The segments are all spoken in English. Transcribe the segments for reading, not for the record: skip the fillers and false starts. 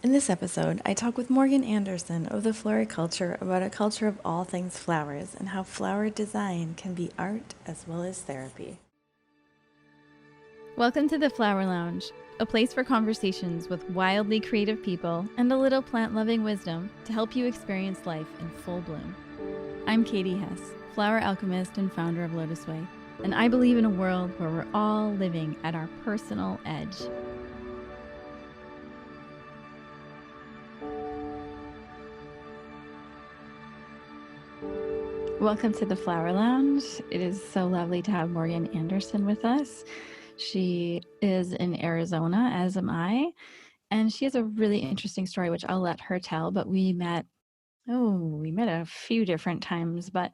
In this episode, I talk with Morgan Anderson of the Flori.Culture about a culture of all things flowers and how flower design can be art as well as therapy. Welcome to the Flower Lounge, a place for conversations with wildly creative people and a little plant-loving wisdom to help you experience life in full bloom. I'm Katie Hess, flower alchemist and founder of LOTUSWEI, and I believe in a world where we're all living at our personal edge. Welcome to the Flower Lounge. It is so lovely to have Morgan Anderson with us. She is in Arizona, as am I, and she has a really interesting story, which I'll let her tell, but we met a few different times, but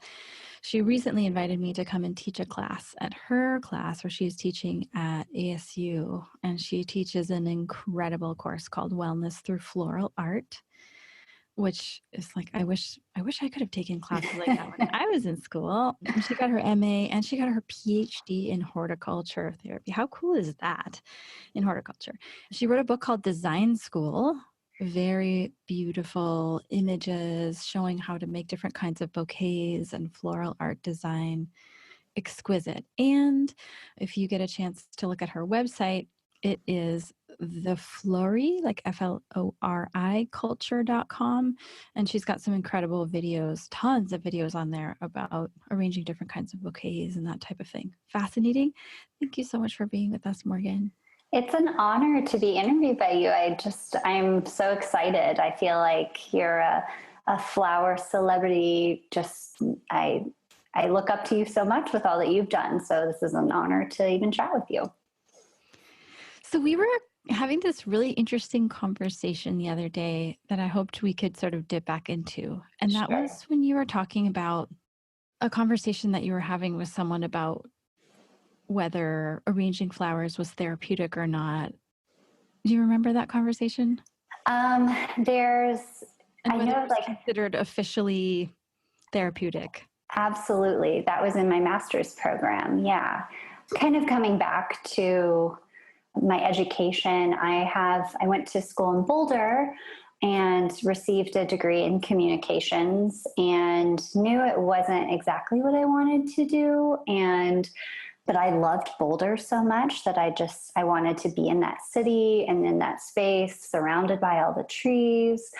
she recently invited me to come and teach a class at her class where she's teaching at ASU, and she teaches an incredible course called Wellness Through Floral Art, which is like, I wish I could have taken classes like that when I was in school. And she got her MA and she got her PhD in horticulture therapy. How cool is that in horticulture? She wrote a book called Design School, very beautiful images showing how to make different kinds of bouquets and floral art design. Exquisite. And if you get a chance to look at her website, it is the Flori, like Flori culture.com. And she's got some incredible videos, tons of videos on there about arranging different kinds of bouquets and that type of thing. Fascinating. Thank you so much for being with us, Morgan. It's an honor to be interviewed by you. I'm so excited. I feel like you're a flower celebrity. I look up to you so much with all that you've done. So this is an honor to even chat with you. So we were having this really interesting conversation the other day that I hoped we could sort of dip back into. And that was when you were talking about a conversation that you were having with someone about whether arranging flowers was therapeutic or not. Do you remember that conversation? Considered officially therapeutic. Absolutely. That was in my master's program. Yeah. Kind of coming back to my education, I went to school in Boulder and received a degree in communications and knew it wasn't exactly what I wanted to do. But I loved Boulder so much that I wanted to be in that city and in that space, surrounded by all the trees.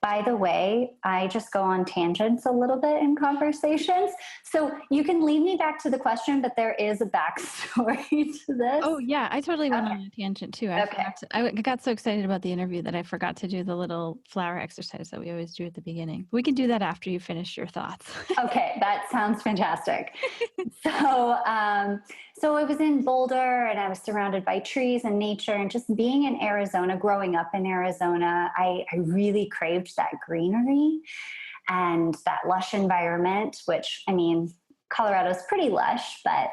By the way, I just go on tangents a little bit in conversations. So you can lead me back to the question, but there is a backstory to this. Oh, yeah. I totally went on a tangent too. I got so excited about the interview that I forgot to do the little flower exercise that we always do at the beginning. We can do that after you finish your thoughts. Okay, that sounds fantastic. So I was in Boulder and I was surrounded by trees and nature, and just being in Arizona, growing up in Arizona, I really craved that greenery and that lush environment, which, I mean, Colorado's pretty lush, but,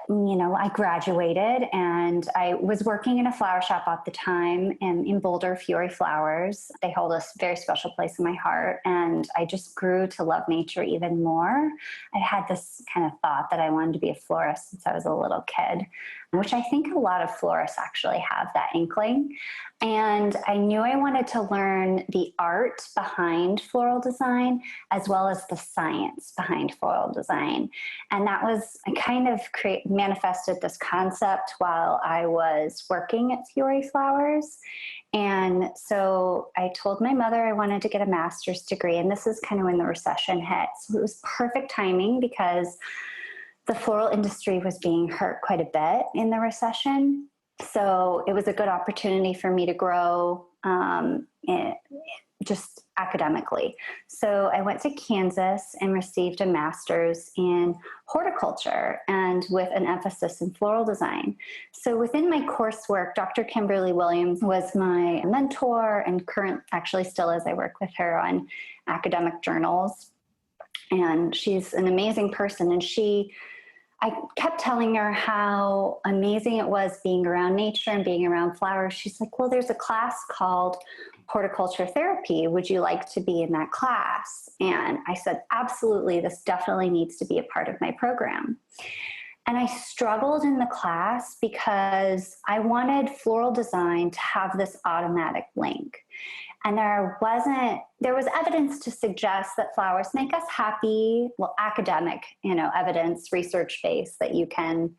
I graduated and I was working in a flower shop at the time in Boulder, Fiore Flowers. They hold a very special place in my heart, and I just grew to love nature even more. I had this kind of thought that I wanted to be a florist since I was a little kid, which I think a lot of florists actually have that inkling. And I knew I wanted to learn the art behind floral design as well as the science behind floral design. And that was, I kind of manifested this concept while I was working at Fiore Flowers. And so I told my mother I wanted to get a master's degree. And this is kind of when the recession hit. So it was perfect timing because the floral industry was being hurt quite a bit in the recession. So it was a good opportunity for me to grow just academically. So I went to Kansas and received a master's in horticulture and with an emphasis in floral design. So within my coursework, Dr. Kimberly Williams was my mentor and actually still is. I work with her on academic journals. And she's an amazing person. And I kept telling her how amazing it was being around nature and being around flowers. She's like, well, there's a class called horticulture therapy. Would you like to be in that class? And I said, absolutely. This definitely needs to be a part of my program. And I struggled in the class because I wanted floral design to have this automatic link. And there was evidence to suggest that flowers make us happy. Well, academic, evidence, research-based, that you can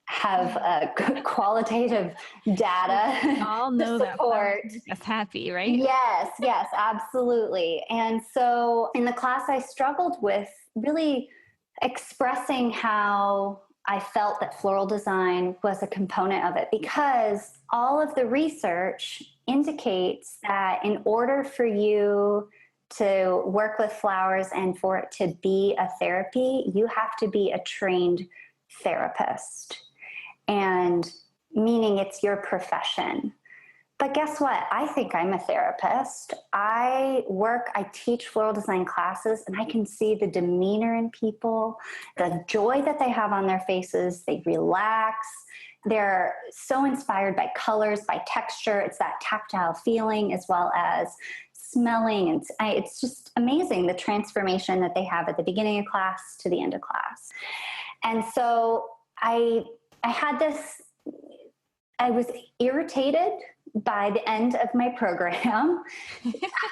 have qualitative data we all know to support. That makes us happy, right? Yes, absolutely. And so in the class, I struggled with really expressing how I felt that floral design was a component of it, because all of the research indicates that in order for you to work with flowers and for it to be a therapy, you have to be a trained therapist, and meaning it's your profession. But guess what? I think I'm a therapist. I teach floral design classes, and I can see the demeanor in people, the joy that they have on their faces. They relax. They're so inspired by colors, by texture. It's that tactile feeling as well as smelling. And it's just amazing, the transformation that they have at the beginning of class to the end of class. And so I had this, I was irritated by the end of my program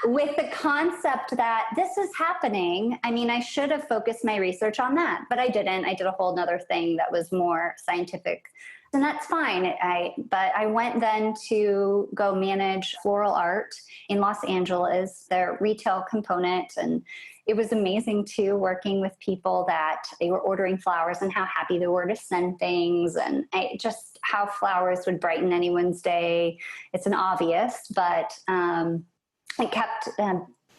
with the concept that this is happening. I mean, I should have focused my research on that, but I didn't. I did a whole nother thing that was more scientific, and that's fine. But I went then to go manage floral art in Los Angeles, their retail component. And it was amazing too, working with people that they were ordering flowers and how happy they were to send things, and just how flowers would brighten anyone's day. It's an obvious, but it kept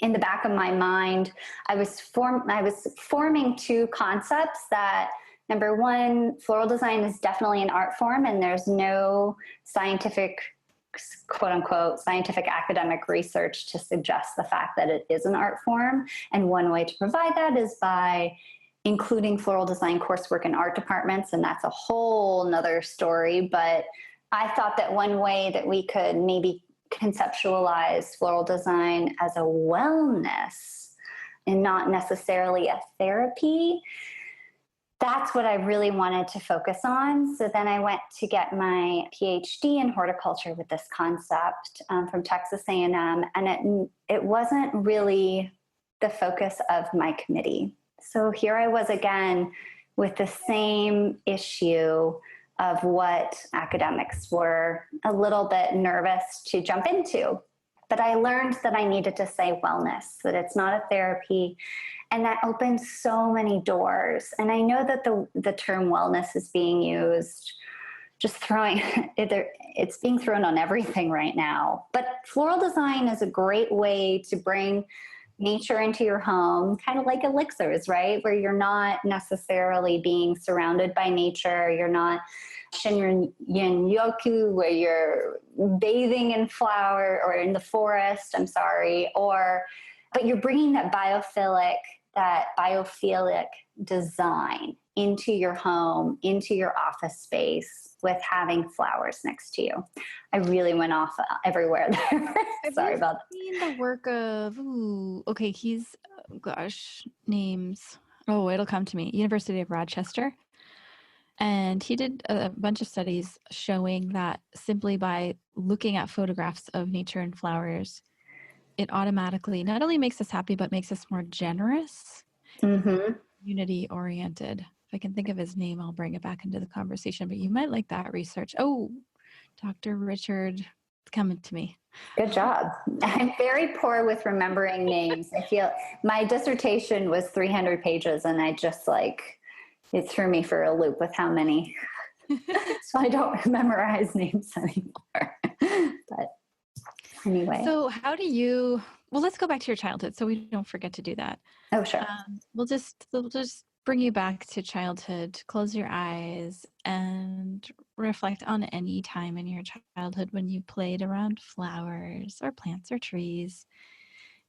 in the back of my mind. I was forming two concepts that, number one, floral design is definitely an art form, and there's no scientific, quote unquote, scientific academic research to suggest the fact that it is an art form. And one way to provide that is by including floral design coursework in art departments. And that's a whole nother story. But I thought that one way that we could maybe conceptualize floral design as a wellness and not necessarily a therapy, that's what I really wanted to focus on. So then I went to get my PhD in horticulture with this concept from Texas A&M, and it wasn't really the focus of my committee. So here I was again with the same issue of what academics were a little bit nervous to jump into. But I learned that I needed to say wellness, that it's not a therapy. And that opens so many doors. And I know that the term wellness is being used, just it's being thrown on everything right now. But floral design is a great way to bring nature into your home, kind of like elixirs, right? Where you're not necessarily being surrounded by nature. You're not Shinrin Yoku, where you're bathing in flower or in the forest, but you're bringing that biophilic design into your home, into your office space with having flowers next to you. I really went off everywhere there. Sorry about that. The work of, names. Oh, it'll come to me. University of Rochester. And he did a bunch of studies showing that simply by looking at photographs of nature and flowers, it automatically not only makes us happy, but makes us more generous, unity-oriented. If I can think of his name, I'll bring it back into the conversation, but you might like that research. Oh, Dr. Richard, coming to me. Good job. I'm very poor with remembering names. I feel my dissertation was 300 pages, and I just it threw me for a loop with how many. So I don't memorize names anymore. But anyway. So let's go back to your childhood so we don't forget to do that. Oh, sure. We'll just bring you back to childhood. Close your eyes and reflect on any time in your childhood when you played around flowers or plants or trees,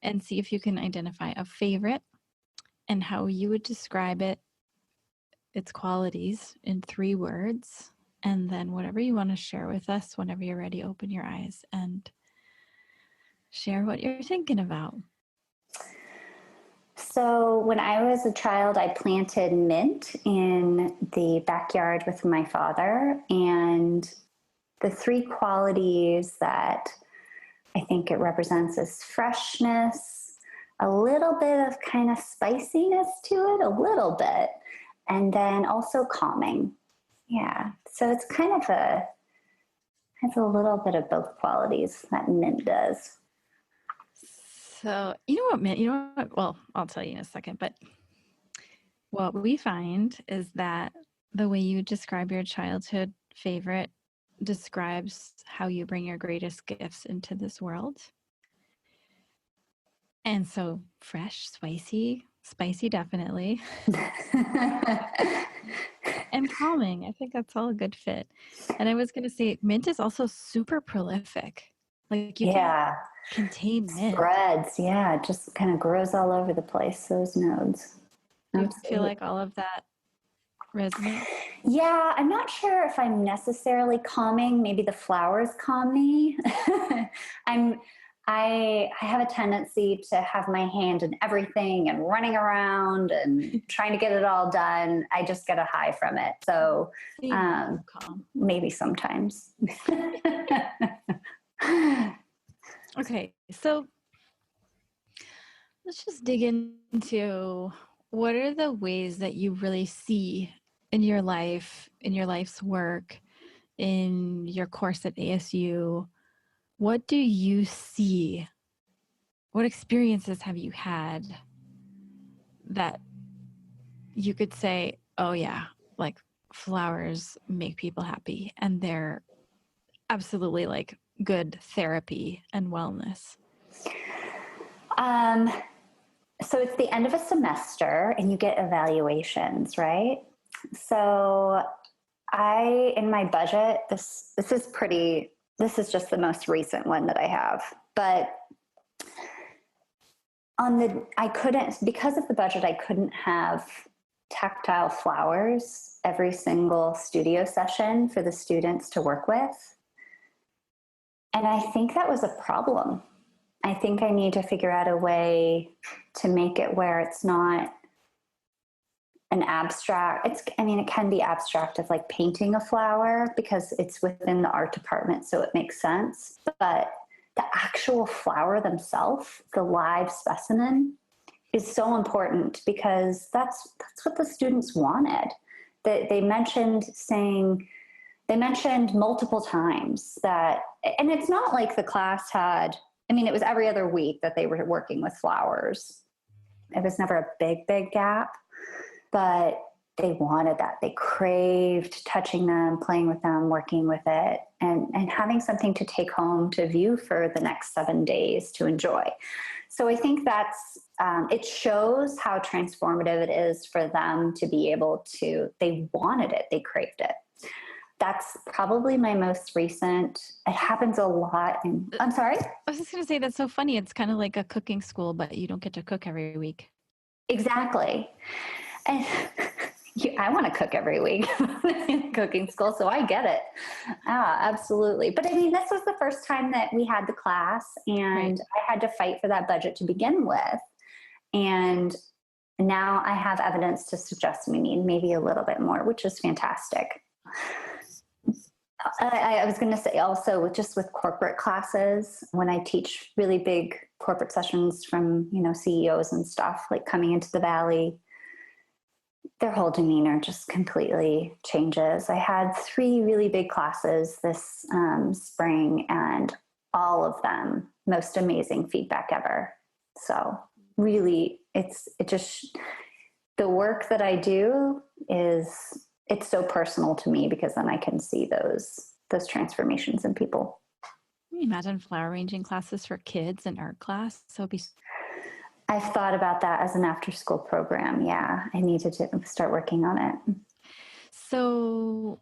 and see if you can identify a favorite and how you would describe its qualities in 3 words. And then whatever you want to share with us, whenever you're ready, open your eyes and share what you're thinking about. So when I was a child, I planted mint in the backyard with my father. And the 3 qualities that I think it represents this freshness, a little bit of kind of spiciness to it, a little bit, and then also calming. Yeah. So it's kind of has a little bit of both qualities that mint does. So, well, I'll tell you in a second, but what we find is that the way you describe your childhood favorite describes how you bring your greatest gifts into this world. And so fresh, spicy definitely. And calming. I think that's all a good fit. And I was going to say, mint is also super prolific. Like you can't contain mint. Spreads, yeah. It just kind of grows all over the place, those nodes. Do you feel like all of that resonates? Yeah, I'm not sure if I'm necessarily calming. Maybe the flowers calm me. I have a tendency to have my hand in everything and running around and trying to get it all done. I just get a high from it. So maybe sometimes. Okay, so let's just dig into what are the ways that you really see in your life, in your life's work, in your course at ASU. What do you see? What experiences have you had that you could say, oh yeah, like flowers make people happy and they're absolutely like good therapy and wellness? So it's the end of a semester and you get evaluations, right? So in my budget, this is just the most recent one that I have, but because of the budget, I couldn't have tactile flowers every single studio session for the students to work with. And I think that was a problem. I think I need to figure out a way to make it where it's not an abstract. It can be abstract of like painting a flower because it's within the art department, so it makes sense. But the actual flower themselves, the live specimen, is so important because that's what the students wanted. They mentioned multiple times that, and it's not like the class had, it was every other week that they were working with flowers. It was never a big gap, but they wanted that. They craved touching them, playing with them, working with it, and having something to take home to view for the next 7 days to enjoy. So I think that's, it shows how transformative it is for them to be able to, they wanted it, they craved it. That's probably my most recent. It happens a lot. I'm sorry? I was just going to say, that's so funny. It's kind of like a cooking school, but you don't get to cook every week. Exactly. And I want to cook every week in cooking school, so I get it. Absolutely. But this was the first time that we had the class, and I had to fight for that budget to begin with. And now I have evidence to suggest we need maybe a little bit more, which is fantastic. I was going to say also just with corporate classes, when I teach really big corporate sessions from, CEOs and stuff, like coming into the Valley, their whole demeanor just completely changes. I had 3 really big classes this spring, and all of them, most amazing feedback ever. So really, the work that I do it's so personal to me because then I can see those transformations in people. Can you imagine flower arranging classes for kids and art class? I've thought about that as an after-school program. Yeah, I needed to start working on it. So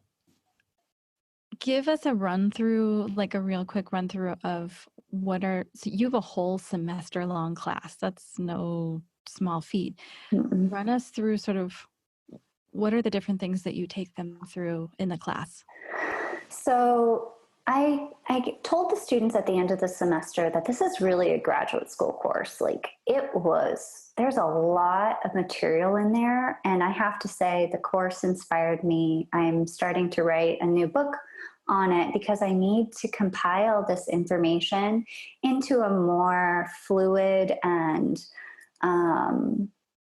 give us a run-through, like a real quick run-through of so you have a whole semester-long class. That's no small feat. Mm-mm. Run us through sort of what are the different things that you take them through in the class? So I told the students at the end of the semester that this is really a graduate school course. Like there's a lot of material in there. And I have to say the course inspired me. I'm starting to write a new book on it because I need to compile this information into a more fluid and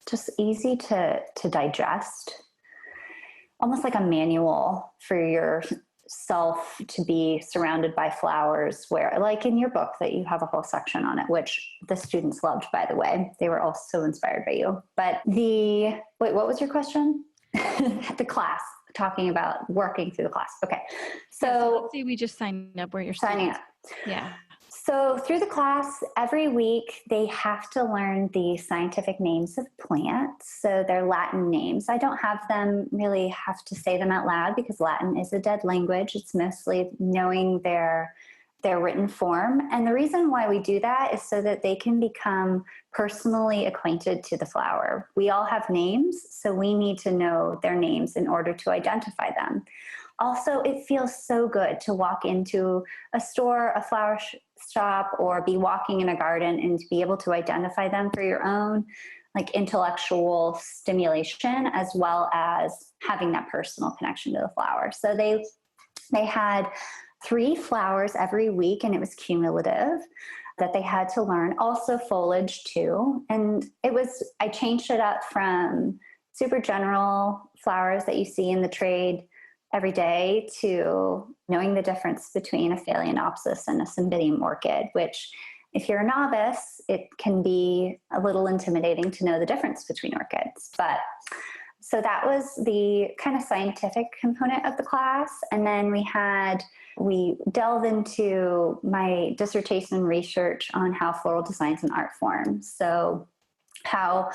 just easy to digest, almost like a manual for yourself to be surrounded by flowers, where, like in your book that you have a whole section on it, which the students loved, by the way. They were all so inspired by you. But what was your question? The class, talking about working through the class. Okay. So let's say we just sign up where you're signing up. Yeah. So through the class, every week, they have to learn the scientific names of plants. So they're Latin names. I don't have them really have to say them out loud because Latin is a dead language. It's mostly knowing their written form. And the reason why we do that is so that they can become personally acquainted to the flower. We all have names, so we need to know their names in order to identify them. Also, it feels so good to walk into a store, a flower shop, or be walking in a garden and to be able to identify them for your own like intellectual stimulation, as well as having that personal connection to the flower. So they had 3 flowers every week, and it was cumulative that they had to learn. Also foliage too. And I changed it up from super general flowers that you see in the trade every day to knowing the difference between a Phalaenopsis and a Cymbidium orchid, which if you're a novice, it can be a little intimidating to know the difference between orchids. But so that was the kind of scientific component of the class. And then we delved into my dissertation research on how floral designs an art form. So how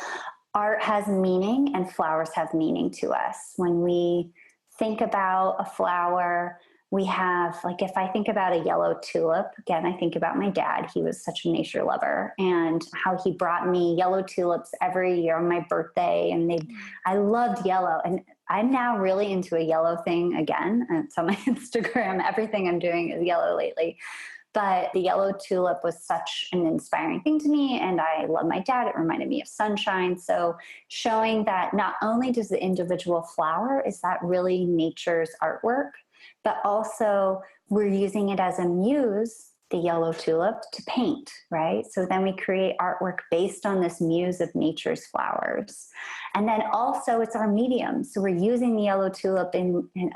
art has meaning and flowers have meaning to us. When we think about a flower, we have, like, if I think about a yellow tulip, again, I think about my dad. He was such a nature lover, and how he brought me yellow tulips every year on my birthday. And I loved yellow. And I'm now really into a yellow thing again. It's on my Instagram. Everything I'm doing is yellow lately. But the yellow tulip was such an inspiring thing to me, and I love my dad. It reminded me of sunshine. So showing that not only does the individual flower, is that really nature's artwork, but also we're using it as a muse, the yellow tulip, to paint, right? So then we create artwork based on this muse of nature's flowers. And then also it's our medium. So we're using the yellow tulip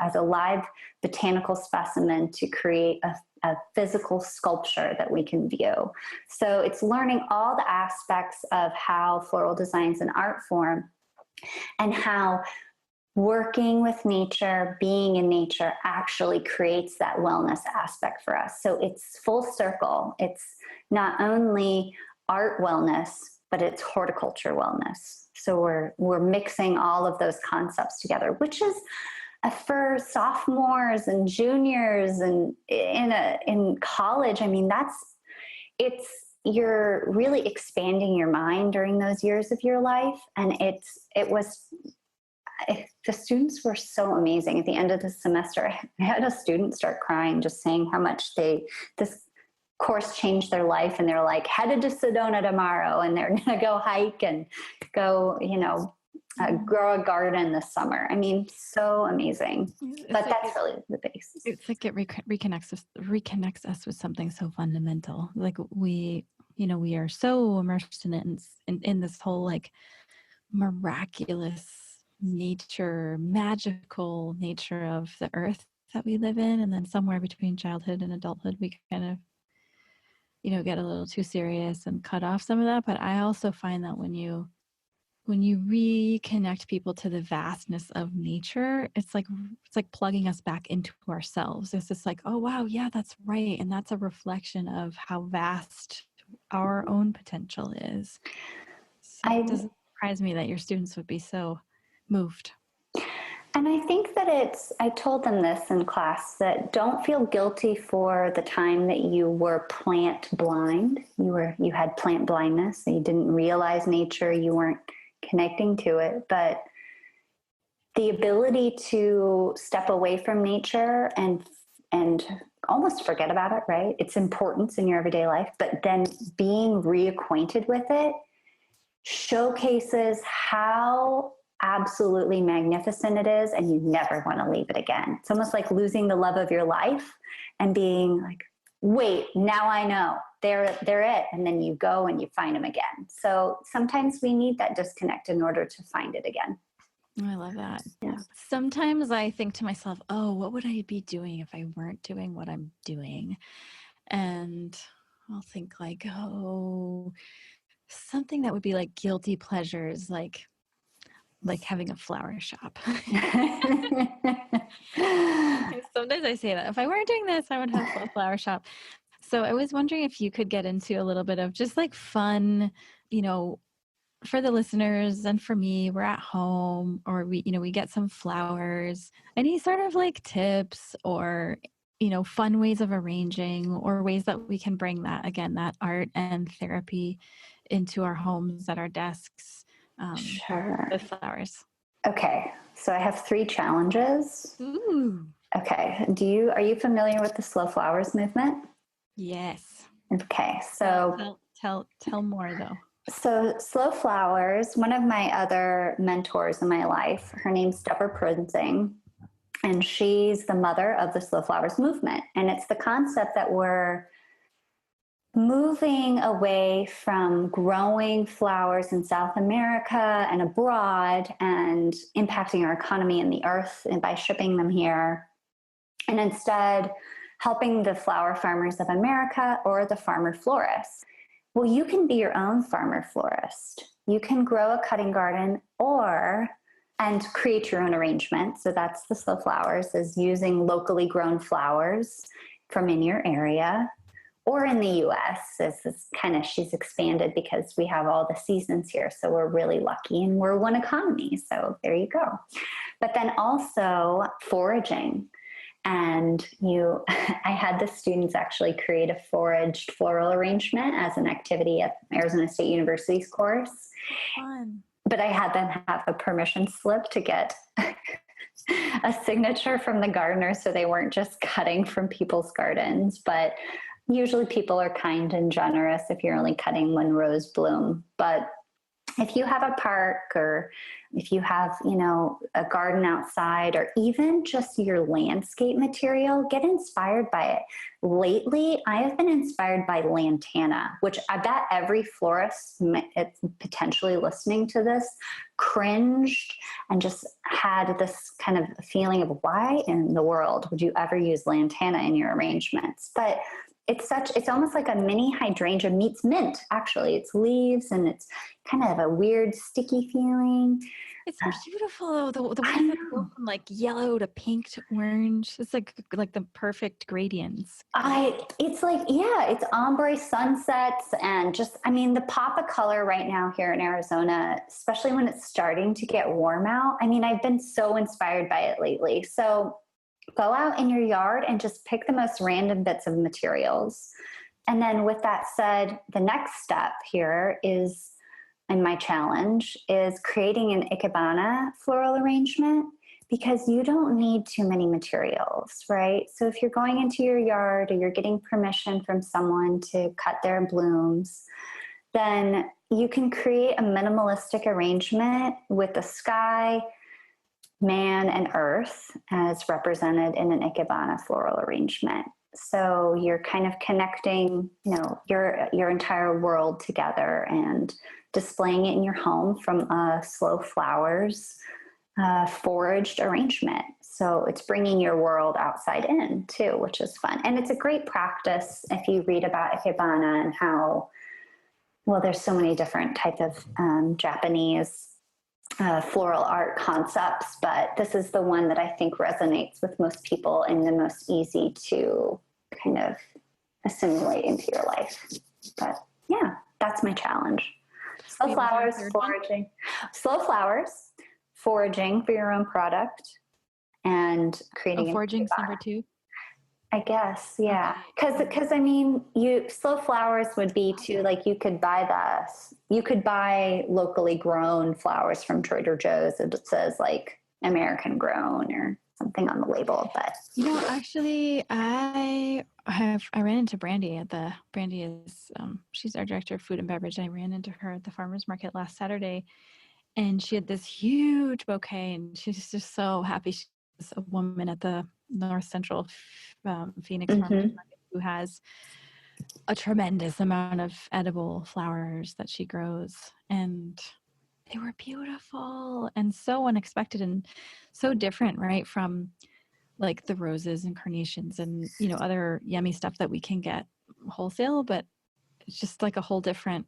as a live botanical specimen to create a physical sculpture that we can view. So it's learning all the aspects of how floral design's an art form, and how working with nature, being in nature, actually creates that wellness aspect for us. So it's full circle. It's not only art wellness, but it's horticulture wellness. So we're mixing all of those concepts together, which is for sophomores and juniors and in college. I mean, you're really expanding your mind during those years of your life. And the students were so amazing. At the end of the semester, I had a student start crying, just saying how much this course changed their life. And they're like headed to Sedona tomorrow, and they're going to go hike and go, grow a garden this summer. I mean, so amazing. But that's really the basis. It's like it reconnects us with something so fundamental. Like we are so immersed in it, and in this whole like miraculous nature, magical nature of the earth that we live in. And then somewhere between childhood and adulthood, we kind of, get a little too serious and cut off some of that. But I also find that when you reconnect people to the vastness of nature, it's like plugging us back into ourselves. It's just like, oh wow, yeah, that's right. And that's a reflection of how vast our own potential is. So it doesn't surprise me that your students would be so moved. And I think that I told them this in class, that don't feel guilty for the time that you were plant blind. You had plant blindness, so you didn't realize nature, you weren't connecting to it. But the ability to step away from nature and almost forget about it, right? Its importance in your everyday life, but then being reacquainted with it showcases how absolutely magnificent it is, and you never want to leave it again. It's almost like losing the love of your life and being like, wait, now I know they're it. And then you go and you find them again. So sometimes we need that disconnect in order to find it again. I love that. Yeah. Sometimes I think to myself, oh, what would I be doing if I weren't doing what I'm doing? And I'll think like, oh, something that would be like guilty pleasures, like having a flower shop. Sometimes I say that if I weren't doing this, I would have a flower shop. So I was wondering if you could get into a little bit of just like fun, for the listeners and for me, we're at home, or we get some flowers. Any sort of like tips or, fun ways of arranging, or ways that we can bring that art and therapy into our homes, at our desks, Sure. with flowers. Okay. So I have 3 challenges. Ooh. Okay. Are you familiar with the slow flowers movement? Yes. Okay. So tell more though. So slow flowers, one of my other mentors in my life, her name's Deborah Prinzing, and she's the mother of the slow flowers movement. And it's the concept that we're moving away from growing flowers in South America and abroad and impacting our economy and the earth and by shipping them here, and instead helping the flower farmers of America or the farmer florists. Well, you can be your own farmer florist. You can grow a cutting garden and create your own arrangement. So that's the slow flowers, is using locally grown flowers from in your area. Or in the US, she's expanded because we have all the seasons here. So we're really lucky, and we're one economy. So there you go. But then also foraging. And I had the students actually create a foraged floral arrangement as an activity at Arizona State University's course. Fun. But I had them have a permission slip to get a signature from the gardener, so they weren't just cutting from people's gardens. But usually people are kind and generous if you're only cutting one rose bloom. But if you have a park, or if you have, a garden outside, or even just your landscape material, get inspired by it. Lately, I have been inspired by lantana, which I bet every florist potentially listening to this cringed and just had this kind of feeling of, why in the world would you ever use lantana in your arrangements? But it's almost like a mini hydrangea meets mint, actually. It's leaves, and it's kind of a weird sticky feeling. It's beautiful though. The way that go from like yellow to pink to orange. It's like the perfect gradients. It's ombre sunsets, and the pop of color right now here in Arizona, especially when it's starting to get warm out. I've been so inspired by it lately. So go out in your yard and just pick the most random bits of materials. And then with that said, the next step here is, and my challenge is, creating an ikebana floral arrangement, because you don't need too many materials, right? So if you're going into your yard, or you're getting permission from someone to cut their blooms, then you can create a minimalistic arrangement with the sky, man, and earth as represented in an ikebana floral arrangement. So you're kind of connecting, your entire world together and displaying it in your home from a slow flowers foraged arrangement. So it's bringing your world outside in too, which is fun. And it's a great practice if you read about ikebana and how, there's so many different types of Japanese floral art concepts, but this is the one that I think resonates with most people and the most easy to kind of assimilate into your life. But yeah, that's my challenge. Slow flowers, foraging. Slow flowers, foraging for your own product, and creating. Foraging's number 2. I guess, yeah. Because slow flowers would be too, like you could buy locally grown flowers from Trader Joe's, and it says like American grown or something on the label. But actually, I ran into Brandy Brandy is she's our director of food and beverage. I ran into her at the farmers market last Saturday, And she had this huge bouquet, and she's just so happy. She's a woman at the North Central Phoenix Farmers Market who has a tremendous amount of edible flowers that she grows. And they were beautiful and so unexpected and so different, right, from like the roses and carnations and, you know, other yummy stuff that we can get wholesale, but it's just like a whole different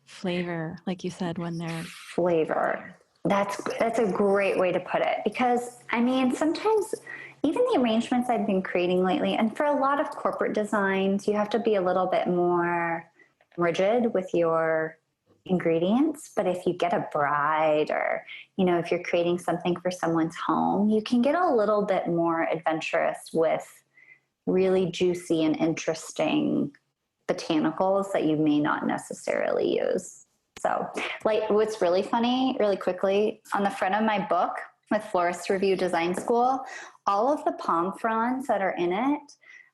flavor, like you said, when they're flavor. That's a great way to put it, because I mean, sometimes even the arrangements I've been creating lately, and for a lot of corporate designs, you have to be a little bit more rigid with your ingredients. But if you get a bride, or, you know, if you're creating something for someone's home, you can get a little bit more adventurous with really juicy and interesting botanicals that you may not necessarily use. So, like, what's really funny, really quickly, on the front of my book with Florist Review Design School, all of the palm fronds that are in it,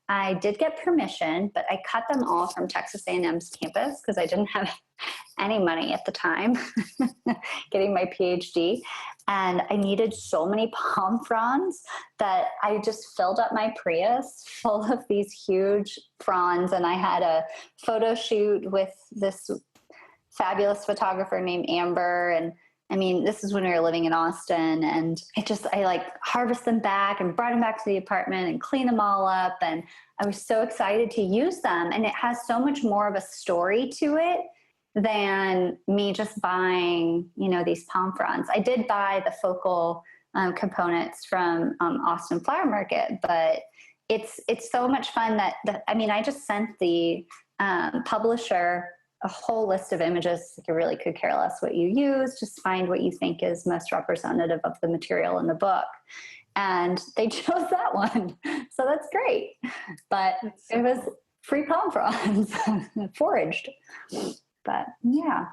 I did get permission, but I cut them all from Texas A&M's campus because I didn't have any money at the time getting my PhD. And I needed so many palm fronds that I just filled up my Prius full of these huge fronds. And I had a photo shoot with this fabulous photographer named Amber. And I mean, this is when we were living in Austin, and I like harvest them back and brought them back to the apartment and clean them all up. And I was so excited to use them. And it has so much more of a story to it than me just buying, you know, these palm fronds. I did buy the focal components from Austin Flower Market, but it's so much fun that I just sent the publisher a whole list of images. You really could care less what you use, just find what you think is most representative of the material in the book. And they chose that one. So that's great. But it was free palm fronds, foraged. But yeah.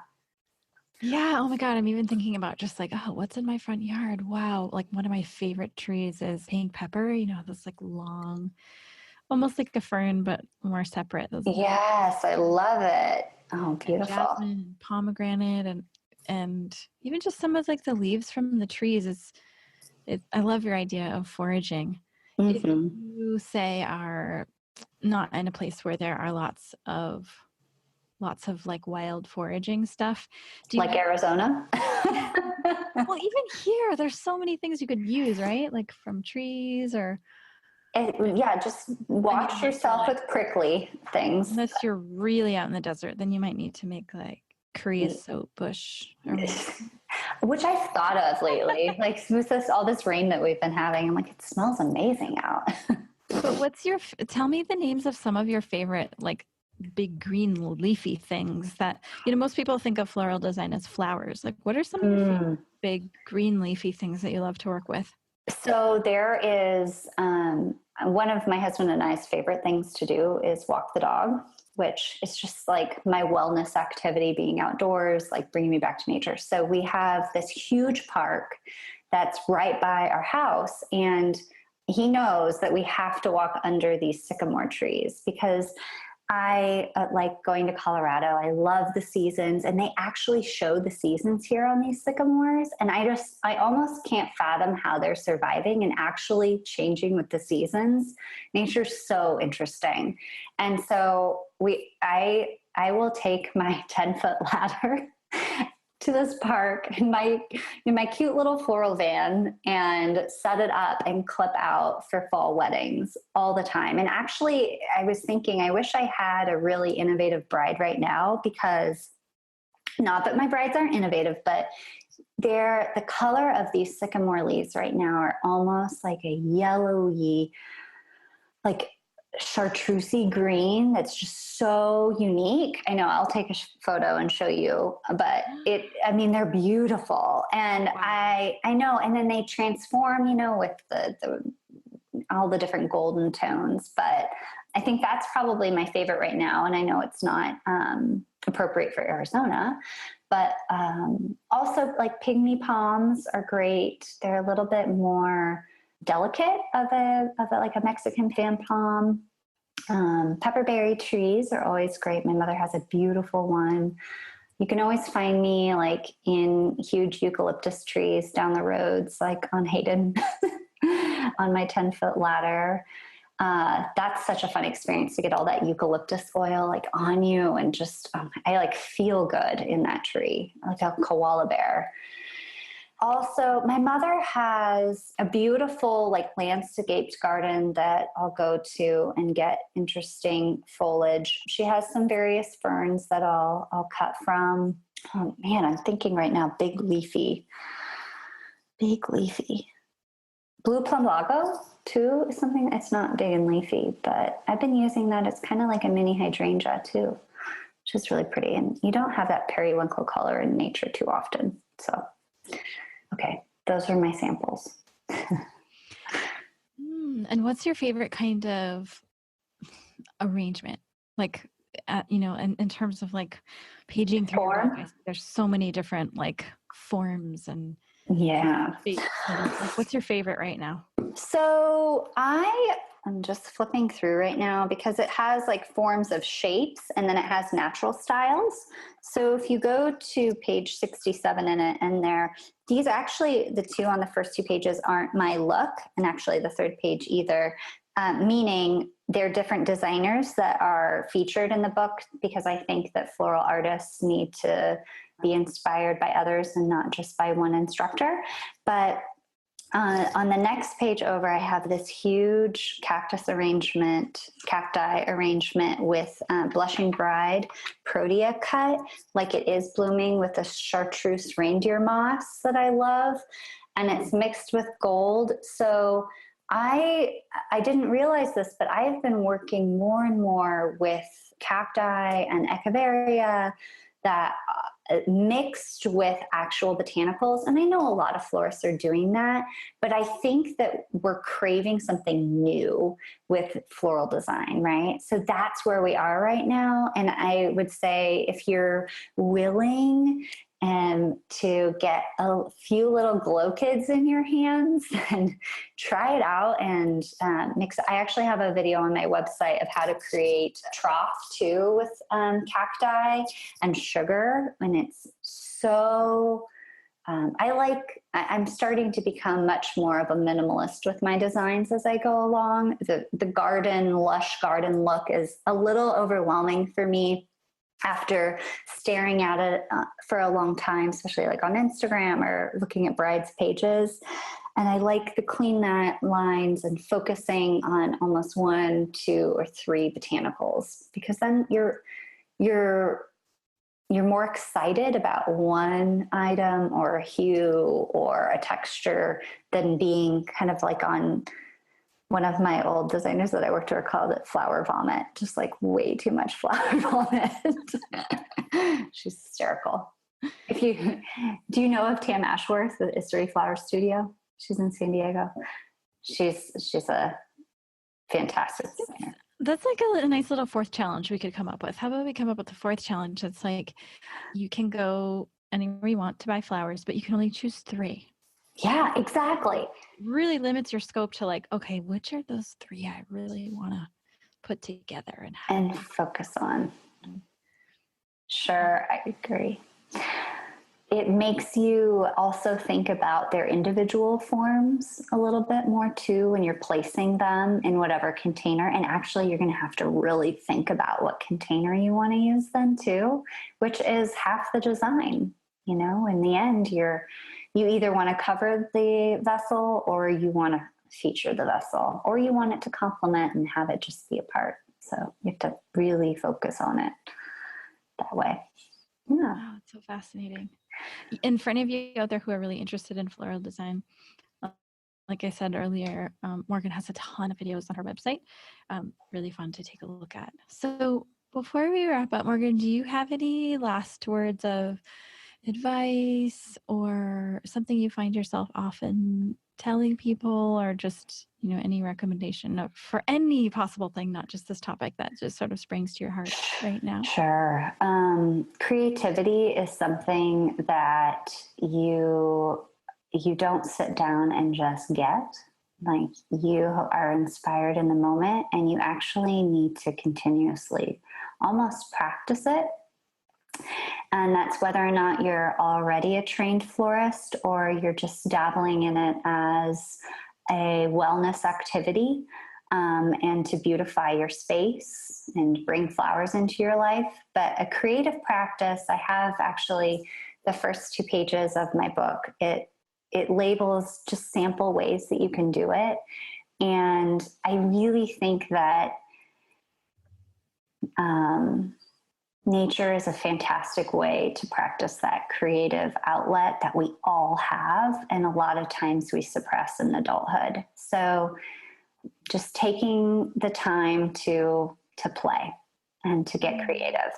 Yeah. Oh my God. I'm even thinking about just like, oh, what's in my front yard? Wow. Like one of my favorite trees is pink pepper. You know, this like long, almost like a fern, but more separate. Yes, I love it. Oh, beautiful. Jasmine and pomegranate and even just some of like the leaves from the trees. I love your idea of foraging. Mm-hmm. If you say are not in a place where there are lots of like wild foraging stuff. Like Arizona? Well, even here, there's so many things you could use, right? Like from trees or... yeah, just watch yourself with prickly things. Unless you're really out in the desert, then you might need to make like creosote bush. Which I've thought of lately. Like with all this rain that we've been having, I'm like, it smells amazing out. But tell me the names of some of your favorite like big green leafy things that, you know, most people think of floral design as flowers. Like what are some of your favorite big green leafy things that you love to work with? So there is one of my husband and I's favorite things to do is walk the dog, which is just like my wellness activity, being outdoors, like bringing me back to nature. So we have this huge park that's right by our house, and he knows that we have to walk under these sycamore trees because I like going to Colorado. I love the seasons, and they actually show the seasons here on these sycamores. And I almost can't fathom how they're surviving and actually changing with the seasons. Nature's so interesting. And so I will take my 10-foot ladder to this park in my cute little floral van and set it up and clip out for fall weddings all the time. And actually, I was thinking, I wish I had a really innovative bride right now, because not that my brides aren't innovative, but the color of these sycamore leaves right now are almost like a yellowy, like chartreusey green that's just so unique. I know, I'll take a photo and show you, but they're beautiful. And wow. I know, and then they transform, you know, with all the different golden tones, but I think that's probably my favorite right now. And I know it's not appropriate for Arizona, but also like pygmy palms are great. They're a little bit more delicate of like a Mexican fan palm. Pepperberry trees are always great. My mother has a beautiful one. You can always find me like in huge eucalyptus trees down the roads, like on Hayden on my 10-foot ladder. That's such a fun experience to get all that eucalyptus oil like on you, and just, I like feel good in that tree, like a koala bear. Also, my mother has a beautiful like landscaped garden that I'll go to and get interesting foliage. She has some various ferns that I'll cut from. Oh man, I'm thinking right now, big leafy. Blue plumbago too is something that's not big and leafy, but I've been using that. It's kind of like a mini hydrangea too, which is really pretty. And you don't have that periwinkle color in nature too often. So, okay, those are my samples. And what's your favorite kind of arrangement? Like, in terms of like paging through your book, there's so many different like forms and shapes. Like, what's your favorite right now? So I'm just flipping through right now because it has like forms of shapes and then it has natural styles. So if you go to page 67 in it, and these actually, the two on the first 2 pages aren't my look, and actually the third page either, meaning they're different designers that are featured in the book, because I think that floral artists need to be inspired by others and not just by one instructor. But on the next page over, I have this huge cacti arrangement with Blushing Bride Protea cut, like it is blooming, with a chartreuse reindeer moss that I love. And it's mixed with gold. So I didn't realize this, but I have been working more and more with cacti and echeveria that mixed with actual botanicals. And I know a lot of florists are doing that, but I think that we're craving something new with floral design, right? So that's where we are right now. And I would say if you're willing to get a few little glow kids in your hands and try it out and mix. I actually have a video on my website of how to create trough too with cacti and sugar. And it's so, I'm starting to become much more of a minimalist with my designs as I go along. The lush garden look is a little overwhelming for me after staring at it for a long time, especially like on Instagram or looking at brides' pages. And I like the clean lines and focusing on almost 1, 2, or 3 botanicals, because then you're more excited about one item or a hue or a texture than being kind of like on. One of my old designers that I worked with called it flower vomit, just like way too much flower vomit. She's hysterical. Do you know of Tam Ashworth, the History Flower Studio? She's in San Diego. She's a fantastic designer. That's like a nice little 4th challenge we could come up with. How about we come up with the 4th challenge? It's like you can go anywhere you want to buy flowers, but you can only choose 3. Yeah, exactly. Really limits your scope to like, okay, which are those 3 I really want to put together and focus on. Sure, I agree. It makes you also think about their individual forms a little bit more too when you're placing them in whatever container. And actually, you're going to have to really think about what container you want to use then too, which is half the design. You know, in the end, you either want to cover the vessel, or you want to feature the vessel, or you want it to complement and have it just be a part. So you have to really focus on it that way. Yeah. Wow, it's so fascinating. And for any of you out there who are really interested in floral design, like I said earlier, Morgan has a ton of videos on her website. Really fun to take a look at. So before we wrap up, Morgan, do you have any last words of advice or something you find yourself often telling people, or just, any recommendation for any possible thing, not just this topic, that just sort of springs to your heart right now? Sure. Creativity is something that you don't sit down and just get. Like, you are inspired in the moment, and you actually need to continuously almost practice it. And that's whether or not you're already a trained florist or you're just dabbling in it as a wellness activity, and to beautify your space and bring flowers into your life. But a creative practice, I have actually the first 2 pages of my book. It labels just sample ways that you can do it. And I really think that nature is a fantastic way to practice that creative outlet that we all have, and a lot of times we suppress in adulthood. So just taking the time to play and to get creative.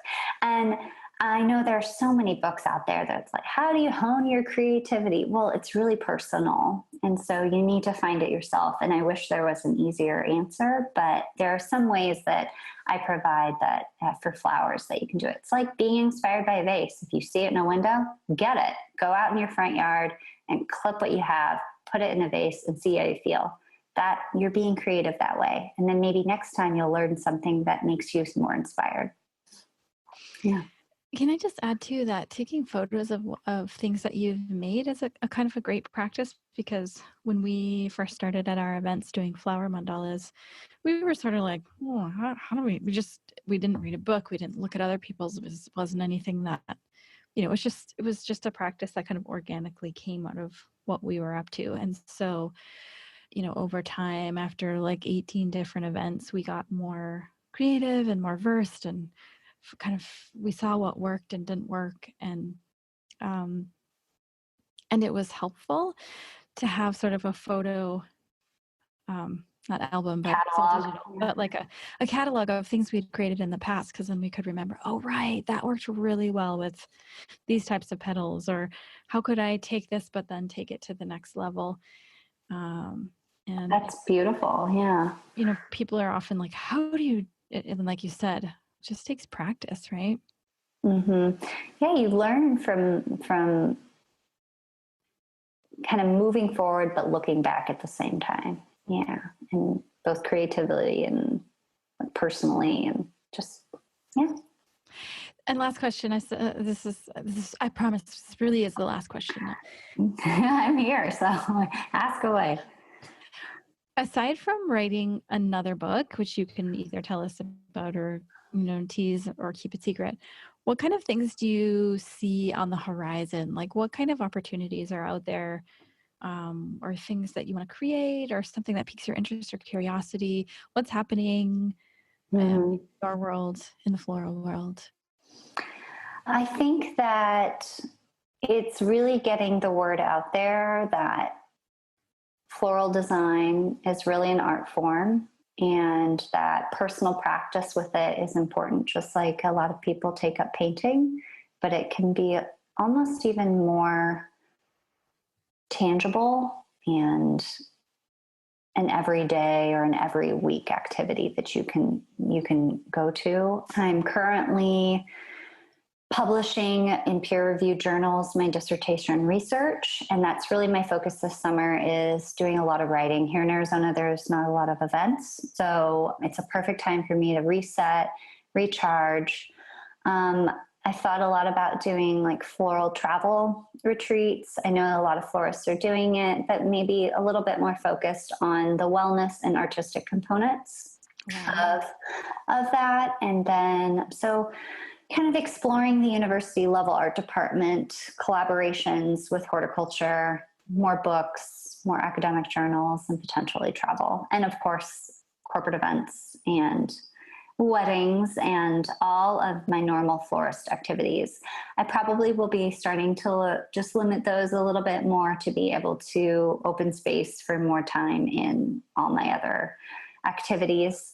And I know there are so many books out there that's like, how do you hone your creativity? Well, it's really personal. And so you need to find it yourself. And I wish there was an easier answer, but there are some ways that I provide that for flowers that you can do it. It's like being inspired by a vase. If you see it in a window, get it. Go out in your front yard and clip what you have, put it in a vase and see how you feel. That you're being creative that way. And then maybe next time you'll learn something that makes you more inspired. Yeah. Can I just add to that, taking photos of things that you've made is a kind of a great practice, because when we first started at our events doing flower mandalas, we were sort of like, oh, how do we didn't read a book. We didn't look at other people's. It wasn't anything that, it was just a practice that kind of organically came out of what we were up to. And so, over time, after like 18 different events, we got more creative and more versed, and kind of we saw what worked and didn't work, and it was helpful to have sort of a photo, not album, but catalog, but like a catalog of things we'd created in the past, because then we could remember, oh right, that worked really well with these types of petals, or how could I take this but then take it to the next level. And that's beautiful. Yeah. People are often like, how do you, and like you said, it just takes practice, right? Mm-hmm. Yeah, you learn from kind of moving forward, but looking back at the same time. Yeah. And both creativity and personally, and just, yeah. And last question, this is, I promise this really is the last question. I'm here, so ask away. Aside from writing another book, which you can either tell us about or, tease or keep it secret, what kind of things do you see on the horizon? Like what kind of opportunities are out there, or things that you want to create, or something that piques your interest or curiosity? What's happening in our world, in the floral world? I think that it's really getting the word out there that floral design is really an art form, and that personal practice with it is important. Just like a lot of people take up painting, but it can be almost even more tangible and an everyday or an every week activity that you can go to. I'm currently publishing in peer-reviewed journals my dissertation research, and that's really my focus this summer, is doing a lot of writing. Here in Arizona, there's not a lot of events, so it's a perfect time for me to reset, recharge. I thought a lot about doing like floral travel retreats. I know a lot of florists are doing it, but maybe a little bit more focused on the wellness and artistic components of that. And then, so kind of exploring the university level art department, collaborations with horticulture, more books, more academic journals, and potentially travel. And of course, corporate events and weddings and all of my normal florist activities. I probably will be starting to just limit those a little bit more to be able to open space for more time in all my other activities.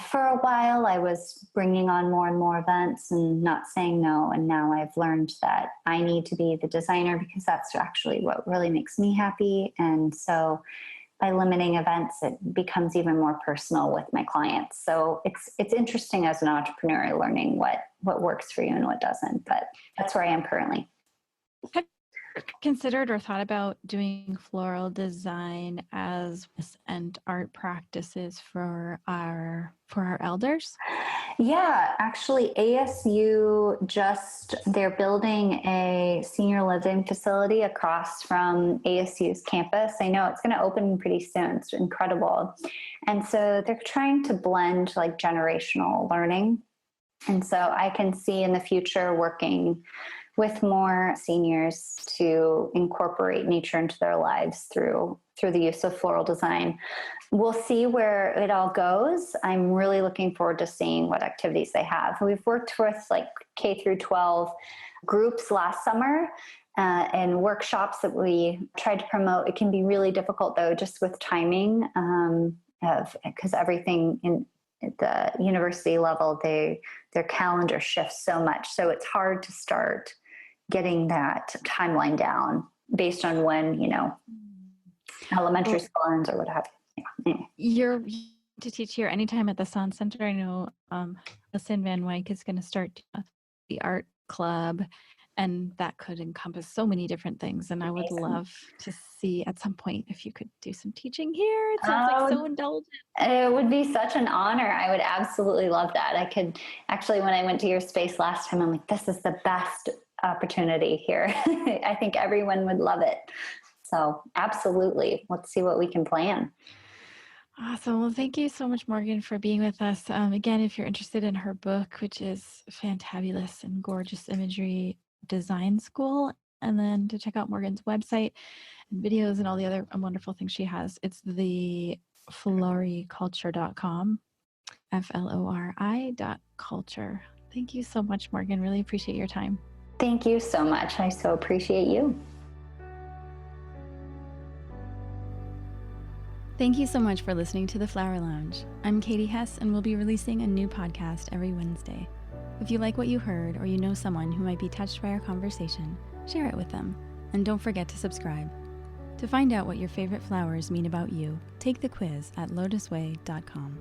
For a while, I was bringing on more and more events and not saying no. And now I've learned that I need to be the designer, because that's actually what really makes me happy. And so by limiting events, it becomes even more personal with my clients. So it's interesting as an entrepreneur, learning what works for you and what doesn't. But that's where I am currently. considered or thought about doing floral design as and art practices for our elders? Yeah, actually ASU they're building a senior living facility across from ASU's campus. I know it's going to open pretty soon. It's incredible. And so they're trying to blend like generational learning. And so I can see in the future working with more seniors to incorporate nature into their lives through the use of floral design. We'll see where it all goes. I'm really looking forward to seeing what activities they have. We've worked with like K through 12 groups last summer and workshops that we tried to promote. It can be really difficult though, just with timing because everything in at the university level, their calendar shifts so much. So it's hard to start getting that timeline down based on when, elementary school ends or what have you. Anyway. You're to teach here anytime at the Scion Center. I know Listen Van Wyk is going to start the art club, and that could encompass so many different things. And I would love to see at some point if you could do some teaching here. It sounds like so indulgent. It would be such an honor. I would absolutely love that. I could actually, when I went to your space last time, I'm like, this is the best opportunity here. I think everyone would love it. So absolutely. Let's see what we can plan. Awesome. Well, thank you so much, Morgan, for being with us. Again, if you're interested in her book, which is fantabulous and gorgeous imagery design school, and then to check out Morgan's website and videos and all the other wonderful things she has, it's the Flori.Culture.com, Flori.Culture. Thank you so much, Morgan. Really appreciate your time. Thank you so much. I so appreciate you. Thank you so much for listening to the Flower Lounge. I'm Katie Hess, and we'll be releasing a new podcast every Wednesday. If you like what you heard or you know someone who might be touched by our conversation, share it with them. And don't forget to subscribe. To find out what your favorite flowers mean about you, take the quiz at LOTUSWEI.com.